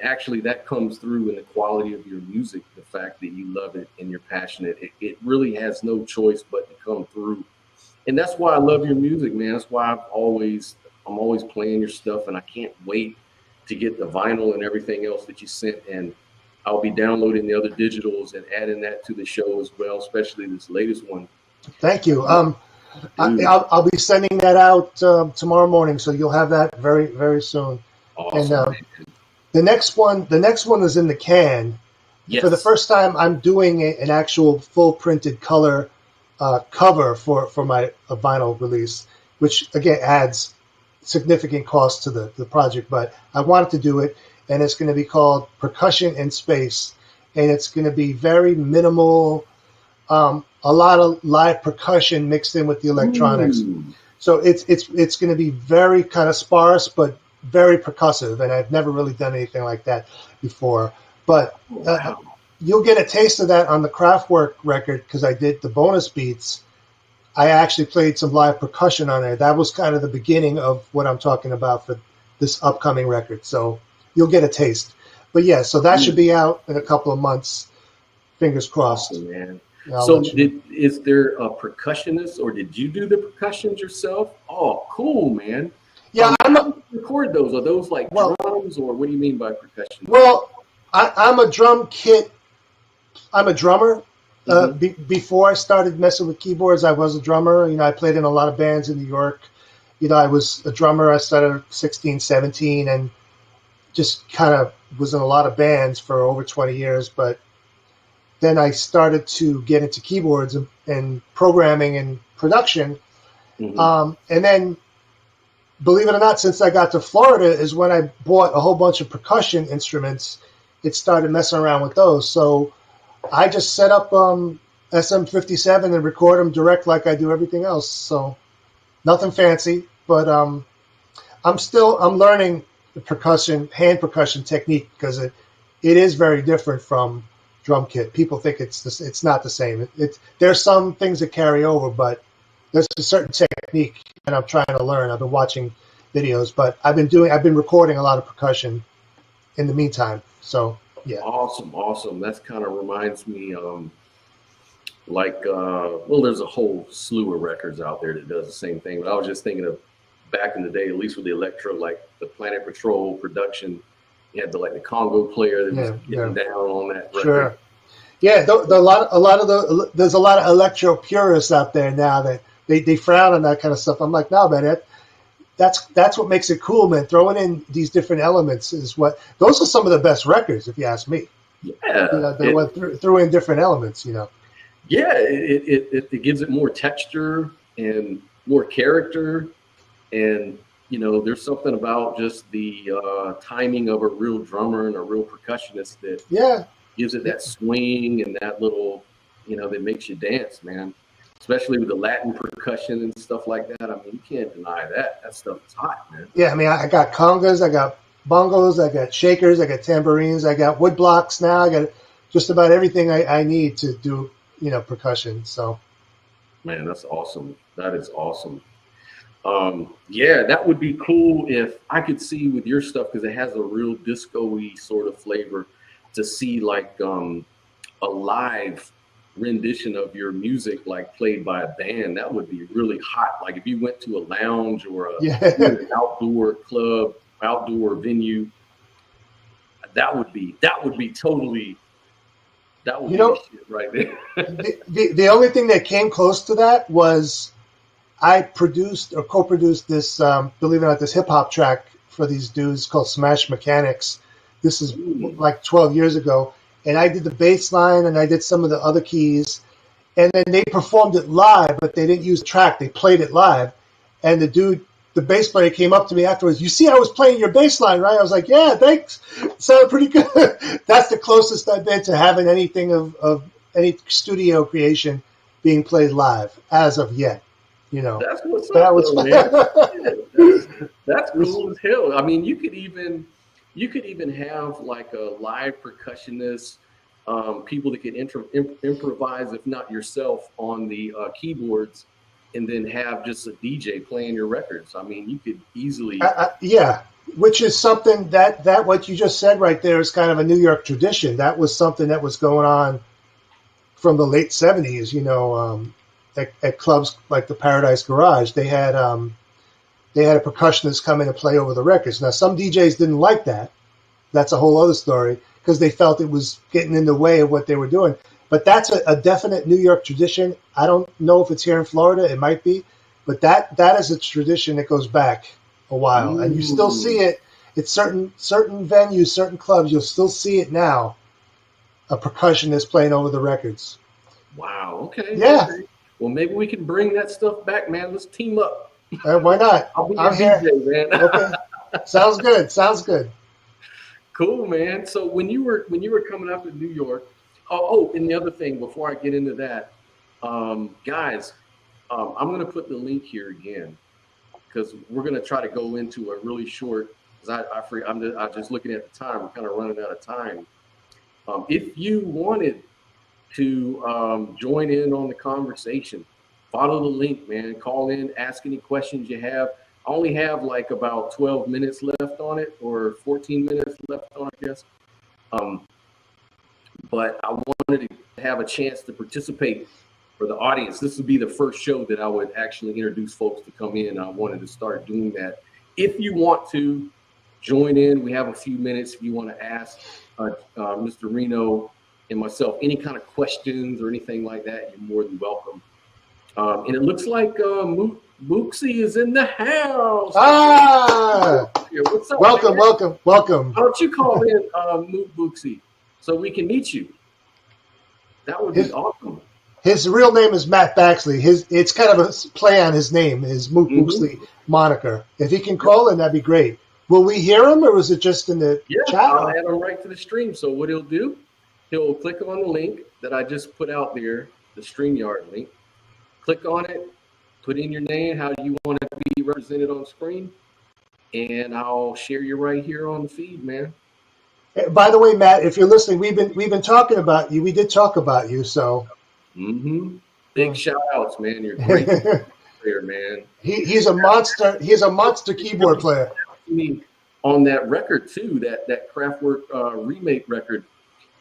actually that comes through in the quality of your music. The fact that you love it and you're passionate, it really has no choice but to come through. And that's why I love your music, man. That's why I'm always playing your stuff, and I can't wait to get the vinyl and everything else that you sent. And I'll be downloading the other digitals and adding that to the show as well, especially this latest one. Thank you. I'll be sending that out tomorrow morning, so you'll have that very, very soon. Awesome. The next one is in the can. Yes. For the first time, I'm doing an actual full printed color cover for my vinyl release, which again adds significant cost to the project. But I wanted to do it, and it's going to be called Percussion in Space, and it's going to be very minimal, a lot of live percussion mixed in with the electronics. So it's going to be very kind of sparse, but very percussive, and I've never really done anything like that before. But you'll get a taste of that on the Kraftwerk record, because I did the bonus beats. I actually played some live percussion on there. That was kind of the beginning of what I'm talking about for this upcoming record. So you'll get a taste. But yeah, so that should be out in a couple of months. Fingers crossed. Awesome, man. I'll So let you know. is there a percussionist, or did you do the percussions yourself? Oh, cool, man. Yeah, how do you record those? Are those like drums, or what do you mean by percussion? Well, I'm a drum kit. I'm a drummer. Before I started messing with keyboards, I was a drummer. I played in a lot of bands in New York. I was a drummer. I started at 16, 17, and just kind of was in a lot of bands for over 20 years. But then I started to get into keyboards and programming and production. And then, believe it or not, since I got to Florida is when I bought a whole bunch of percussion instruments. It started messing around with those. So I just set up SM57 and record them direct like I do everything else. So nothing fancy, but I'm learning the hand percussion technique, because it is very different from drum kit. People think it's not the same. There's some things that carry over, but there's a certain technique that I'm trying to learn. I've been watching videos, but I've been recording a lot of percussion in the meantime. So yeah. Awesome. That's kind of reminds me, well, there's a whole slew of records out there that does the same thing. But I was just thinking of back in the day, at least with the Electro, like the Planet Patrol production. You had the Congo player that was getting down on that record. Sure. Yeah, there's a lot of electro purists out there now that they frown on that kind of stuff. I'm like, no, man, that's what makes it cool, man. Throwing in these different elements those are some of the best records, if you ask me. Yeah, they went threw in different elements. Yeah, it gives it more texture and more character, and there's something about just the timing of a real drummer and a real percussionist that gives it that swing and that little, that makes you dance, man. Especially with the Latin percussion and stuff like that. I mean, you can't deny that. That stuff is hot, man. Yeah, I mean, I got congas, I got bongos, I got shakers, I got tambourines, I got wood blocks now. I got just about everything I need to do, percussion. So, man, that's awesome. That is awesome. Yeah, that would be cool if I could see with your stuff, because it has a real disco-y sort of flavor, to see like a live rendition of your music played by a band. That would be really hot. Like if you went to a lounge or an outdoor club, outdoor venue, that would be totally, that would be shit right there. the only thing that came close to that was I produced or co-produced this, believe it or not, this hip hop track for these dudes called Smash Mechanics. This is like 12 years ago. And I did the bass line and I did some of the other keys. And then they performed it live, but they didn't use the track. They played it live. And the bass player came up to me afterwards. You see, I was playing your bass line, right? I was like, yeah, thanks. It sounded pretty good. That's the closest I've been to having anything of any studio creation being played live as of yet. That's what's up, man. That's cool as hell. I mean, you could even have like a live percussionist, people that can improvise, if not yourself, on the keyboards, and then have just a DJ playing your records. I mean, you could easily. Which is something that what you just said right there is kind of a New York tradition. That was something that was going on from the late 70s, at clubs like the Paradise Garage. They had a percussionist come in and play over the records. Now, some DJs didn't like that. That's a whole other story, because they felt it was getting in the way of what they were doing. But that's a definite New York tradition. I don't know if it's here in Florida. It might be. But that is a tradition that goes back a while. And you still see it. it's certain venues, certain clubs, you'll still see it now. A percussionist playing over the records. Wow. Okay. Yeah. Okay. Well, maybe we can bring that stuff back, man. Let's team up. Why not? I'll be I'm your here. DJ, man. Okay. Sounds good. Sounds good. Cool, man. So when you were coming up to New York, and the other thing before I get into that, guys, I'm gonna put the link here again because we're gonna try to go into a really short. Because I'm just looking at the time. We're kind of running out of time. If you wanted to join in on the conversation, follow the link, man. Call in, ask any questions you have. I only have like about 12 minutes left on it, or 14 minutes left on it, I guess. But I wanted to have a chance to participate for the audience. This would be the first show that I would actually introduce folks to come in. I wanted to start doing that. If you want to join in, we have a few minutes. If you want to ask Mr. Reno and myself any kind of questions or anything like that, you're more than welcome. And it looks like Mooksy is in the house. Ah! What's up, welcome, man? welcome, welcome. Why don't you call in Mooksy so we can meet you? That would be awesome. His real name is Matt Baxley. It's kind of a play on his name, his Mooksy moniker. If he can call in, that'd be great. Will we hear him, or was it just in the chat? I'll add him right to the stream. So what he'll do, he'll click on the link that I just put out there, the StreamYard link. Click on it, put in your name, how you want to be represented on screen, and I'll share you right here on the feed, man. By the way, Matt, if you're listening, we've been talking about you. We did talk about you, so. Big shout outs, man. You're a great player, man. He's a monster. He's a monster keyboard player. On that record too, that Kraftwerk remake record,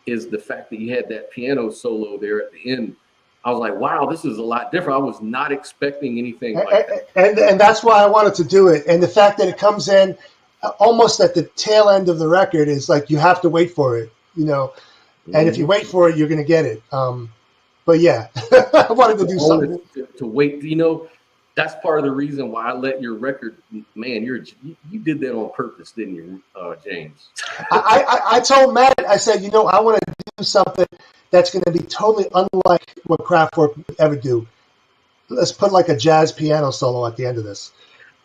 is the fact that you had that piano solo there at the end. I was like, wow, this is a lot different. I was not expecting anything like that. And that's why I wanted to do it. And the fact that it comes in almost at the tail end of the record is like you have to wait for it, you know. And if you wait for it, you're going to get it. But yeah, I wanted to do something. To wait, you know, that's part of the reason why I let your record, man, you did that on purpose, didn't you, James? I told Matt, I said, you know, I want to do something that's going to be totally unlike what Kraftwerk would ever do. Let's put like a jazz piano solo at the end of this.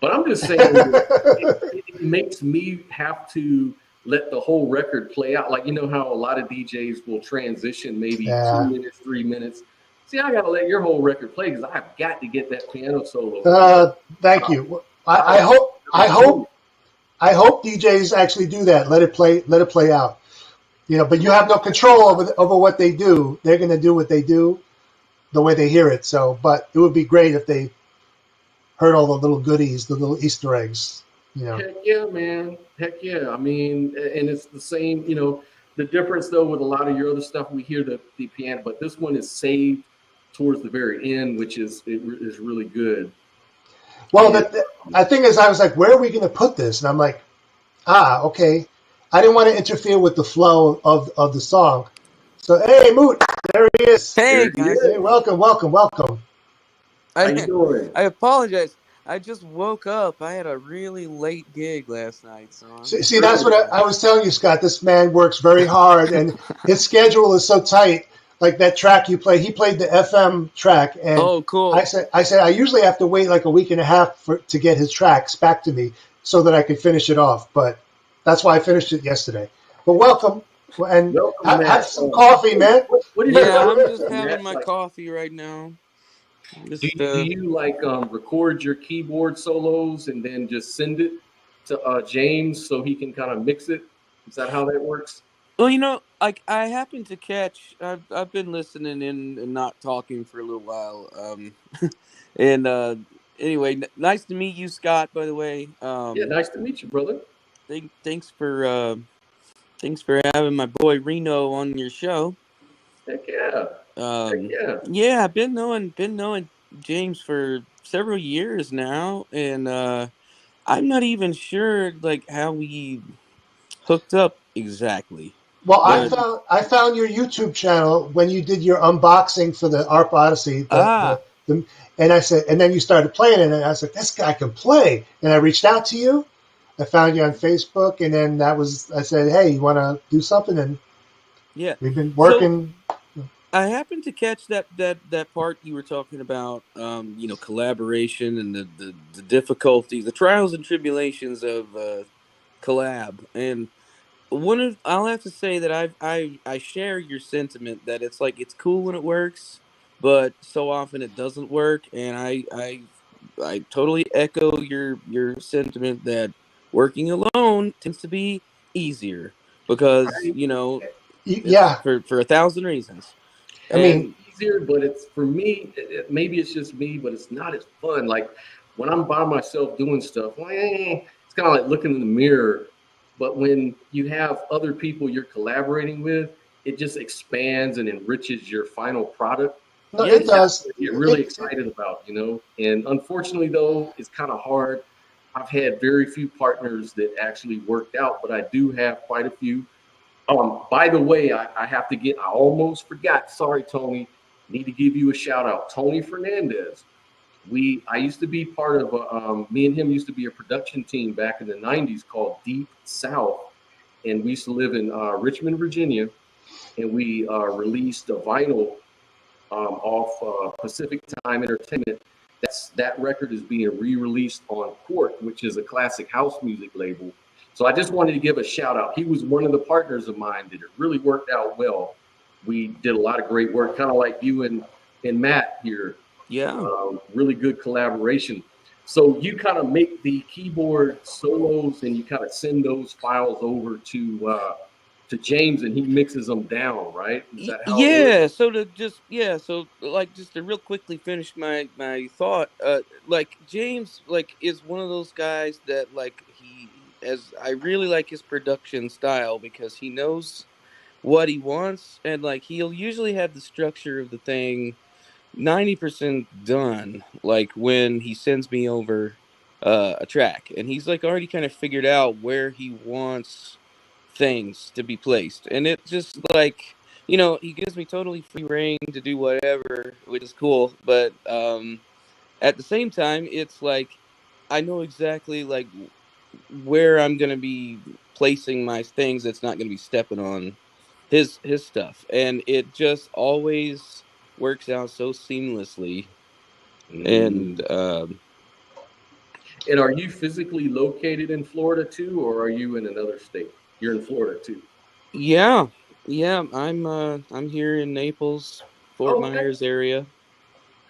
But I'm just saying, it makes me have to let the whole record play out. Like, you know how a lot of DJs will transition maybe 2 minutes, 3 minutes. See, I got to let your whole record play because I've got to get that piano solo. Thank you. I hope DJs actually do that. Let it play out. You know, but you have no control over what they do. They're going to do what they do the way they hear it. So, but it would be great if they heard all the little goodies, the little Easter eggs. You know. Heck yeah, man. Heck yeah. I mean, and it's the same, you know, the difference though with a lot of your other stuff, we hear the piano, but this one is saved towards the very end, which is really good. Well, the thing is, I was like, where are we going to put this? And I'm like, okay. I didn't want to interfere with the flow of the song. So, hey, Moot, there he is. Hey, guys. Hey, welcome. How you doing? I apologize. I just woke up. I had a really late gig last night. So See, that's what I was telling you, Scott. This man works very hard, and his schedule is so tight. Like that track you play, he played the FM track, and oh, cool. I said I usually have to wait like a week and a half to get his tracks back to me so that I could finish it off. But that's why I finished it yesterday. But welcome, and have some coffee, man. What I'm just having my coffee right now. Just, do you like record your keyboard solos and then just send it to James so he can kind of mix it? Is that how that works? Well, you know, like I happened to catch. I've been listening in and not talking for a little while. And anyway, nice to meet you, Scott. By the way. Yeah, nice to meet you, brother. Thanks for having my boy Reno on your show. Heck yeah. Yeah, I've been knowing James for several years now, and I'm not even sure like how we hooked up exactly. Well, I found your YouTube channel when you did your unboxing for the ARP Odyssey. And I said, and then you started playing it, and I said, this guy can play. And I reached out to you. I found you on Facebook, and then I said, hey, you want to do something? And Yeah. we've been So working. I happened to catch that part you were talking about, collaboration and the difficulties, the trials and tribulations of collab. And I'll have to say that I share your sentiment that it's like it's cool when it works, but so often it doesn't work. And I totally echo your sentiment that working alone tends to be easier because Right? it's Yeah, for a thousand reasons. I mean, And Easier, but it's for me. Maybe it's just me, but it's not as fun. Like when I'm by myself doing stuff, it's kind of like looking in the mirror. But when you have other people you're collaborating with, it just expands and enriches your final product. no, yeah, it And that's does. what I get really excited about, And unfortunately, though, it's kind of hard. I've had very few partners that actually worked out, but I do have quite a few. By the way, I have to I almost forgot. Sorry, Tony. Need to give you a shout out. Tony Fernandez. I used to be part of me and him used to be a production team back in the 90s called Deep South. And we used to live in Richmond, Virginia. And we released a vinyl off Pacific Time Entertainment. That record is being re-released on Court, which is a classic house music label. So I just wanted to give a shout out. He was one of the partners of mine that it really worked out well. We did a lot of great work, kind of like you and Matt here. yeah. Really good collaboration. So you kind of make the keyboard solos and you kind of send those files over to James and he mixes them down, right? Is that how it works? Yeah, so like just to real quickly finish my thought, like James like is one of those guys that like as I really like his production style because he knows what he wants, and like he'll usually have the structure of the thing 90% done like when he sends me over a track, and he's like already kind of figured out where he wants things to be placed, and it just like he gives me totally free reign to do whatever, which is cool, but at the same time it's like I know exactly like where I'm gonna be placing my things that's not gonna be stepping on his stuff, and it just always works out so seamlessly. And Mm. And are you physically located in Florida too, or are you in another state? You're in Florida too. yeah, yeah, I'm here in Naples, Fort Okay, Myers area.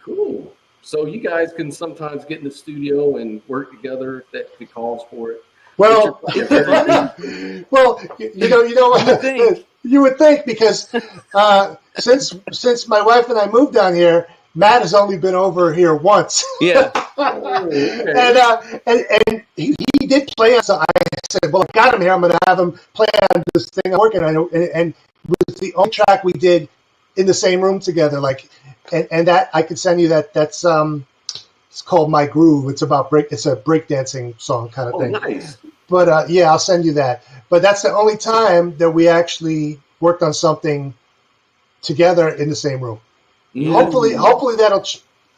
cool. So you guys can sometimes get in the studio and work together if that calls for it. But you're well, probably very busy. well, You would think. you would think because since my wife and I moved down here, Matt has only been over here once. Yeah. Oh, okay. And he did play on. So I said, well, I got him here. I'm going to have him play on this thing I'm working on. And it was the only track we did in the same room together. Like, and that I could send you that. That's it's called My Groove. It's about It's a breakdancing song kind of Oh, thing. nice. But yeah, I'll send you that. But that's the only time that we actually worked on something together in the same room. Yeah. Hopefully that'll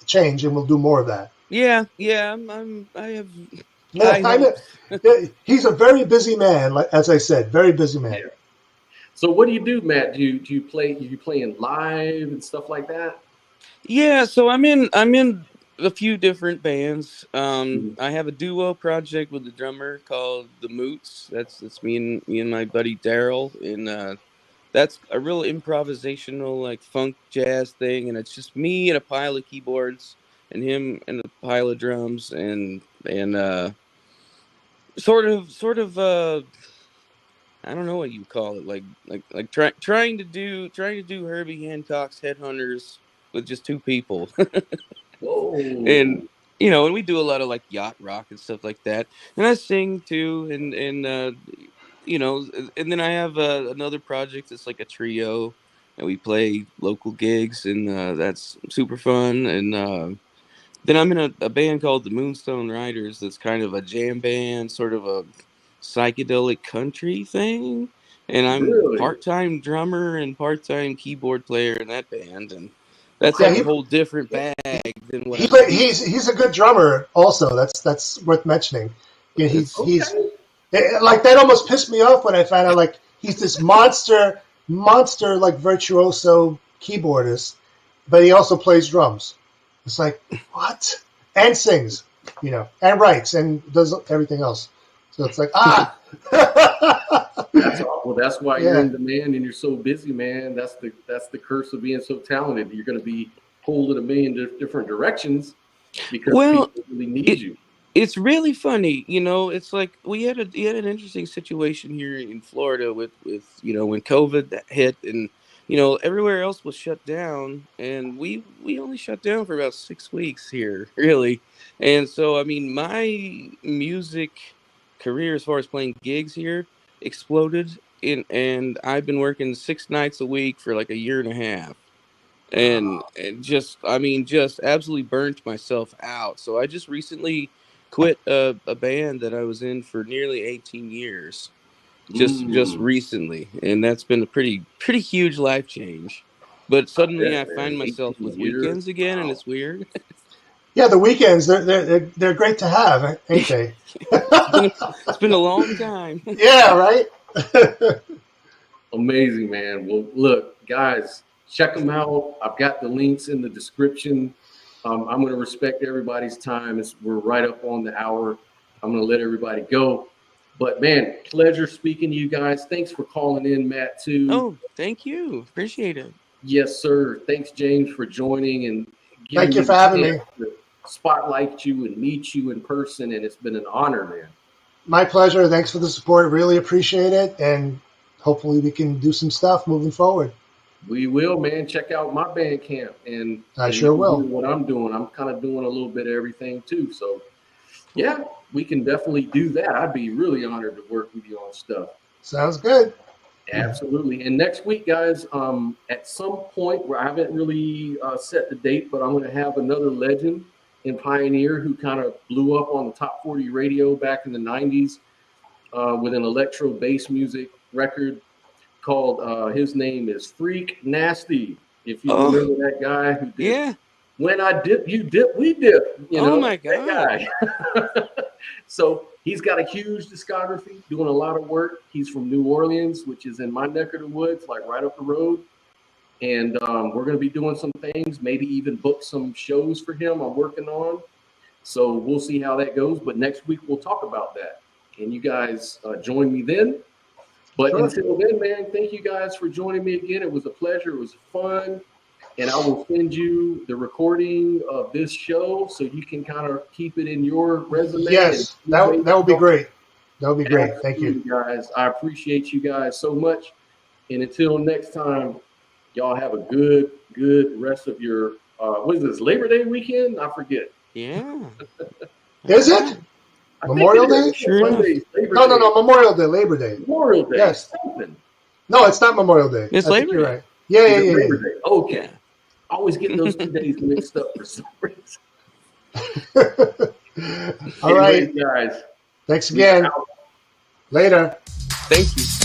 change, and we'll do more of that. Yeah, I have Yeah, high I know. hopes. He's a very busy man, as I said, very busy man. Yeah. So what do you do, Matt? Do you play? You playing live and stuff like that? Yeah, so I'm in a few different bands. Mhm. I have a duo project with the drummer called the Moots. That's me and my buddy Daryl, and that's a real improvisational like funk jazz thing, and it's just me and a pile of keyboards and him and a pile of drums, and sort of I don't know what you call it, trying to do Herbie Hancock's Headhunters with just two people. And Whoa. and we do a lot of like yacht rock and stuff like that, and I sing too, and then I have another project that's like a trio, and we play local gigs, and that's super fun. And then I'm in a band called the Moonstone Riders that's kind of a jam band, sort of a psychedelic country thing, and I'm Really? part-time drummer and part-time keyboard player in that band, and that's Yeah, like a whole different bag than what I'm he's a good drummer. Also, that's worth mentioning. Yeah, it's he's Okay. Like that almost pissed me off when I found out like he's this monster like virtuoso keyboardist, but he also plays drums. It's like, what? And sings, and writes and does everything else. So it's like, That's why you're in demand and you're so busy, man. That's the curse of being so talented. You're going to be pulled in a million different directions because people really need you. It's really funny, it's like we had an interesting situation here in Florida with when COVID hit and everywhere else was shut down, and we only shut down for about 6 weeks here, really. And so I mean my music career as far as playing gigs here exploded and I've been working 6 nights a week for like a year and a half. And just absolutely burnt myself out. So I just recently quit a band that I was in for nearly 18 years. Just recently, and that's been a pretty huge life change. But suddenly I find myself with weekends again, and it's weird. Yeah, the weekends they're great to have, ain't they? It's been a long time. Yeah, right. Amazing, man. Well, look, guys, check them out. I've got the links in the description. I'm going to respect everybody's time. We're right up on the hour. I'm going to let everybody go. But, man, pleasure speaking to you guys. Thanks for calling in, Matt, too. Oh, thank you. Appreciate it. Yes, sir. Thanks, James, for joining. And thank you for having me. Spotlight you and meet you in person, and it's been an honor, man. My pleasure. Thanks for the support. Really appreciate it. And hopefully we can do some stuff moving forward. We will, man. Check out my Bandcamp, and I sure will. What I'm doing, I'm kind of doing a little bit of everything too. So, yeah, we can definitely do that. I'd be really honored to work with you on stuff. Sounds good. Absolutely. And next week, guys, at some point where I haven't really set the date, but I'm going to have another legend and pioneer who kind of blew up on the top 40 radio back in the 90s with an electro bass music record called his name is Freak Nasty. If you remember that guy who did When I Dip, You Dip, We Dip. Oh my God. That guy. So he's got a huge discography, doing a lot of work. He's from New Orleans, which is in my neck of the woods, like right up the road. And we're going to be doing some things, maybe even book some shows for him I'm working on. So we'll see how that goes. But next week we'll talk about that. And you guys join me then. But until then, man, thank you guys for joining me again. It was a pleasure. It was fun. And I will send you the recording of this show so you can kind of keep it in your resume. Yes, that would be great. That would be great. Thank you. Guys. I appreciate you guys so much. And until next time, y'all have a good rest of your, what is this, Labor Day weekend? I forget. Yeah. Is it? Memorial Day? Sure. No, Memorial Day, Labor Day. Memorial Day. Yes. No, it's not Memorial Day. It's Labor Day. You're right. Yeah. Labor Day. Okay. I always get those 2 days mixed up for some reason. All right, guys. Thanks again. Later. Thank you.